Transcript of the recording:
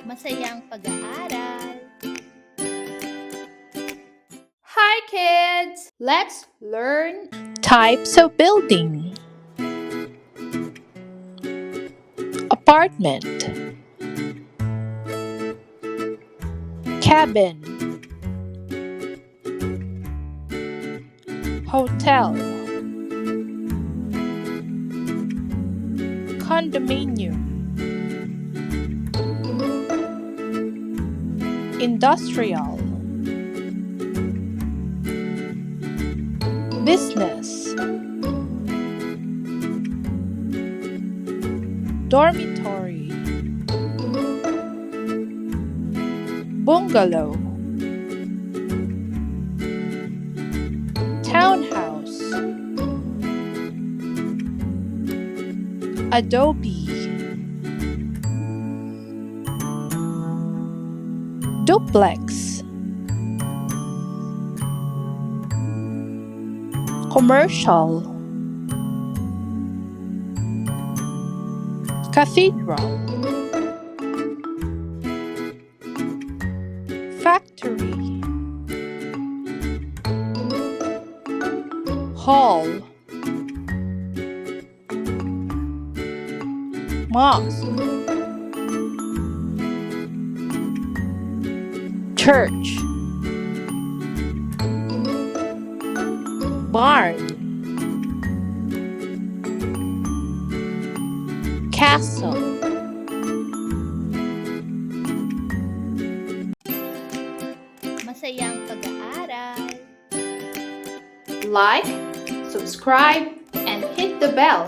Masayang pag-aaral! Hi kids! Let's learn Types of building. Apartment. Cabin. Hotel. Condominium. Industrial. Business. Dormitory. Bungalow. Townhouse. Adobe. Duplex. Commercial. Cathedral. Factory. Hall. Mosque. Church. Barn. Castle. masayang pag-aaral! Like, subscribe, and hit the bell.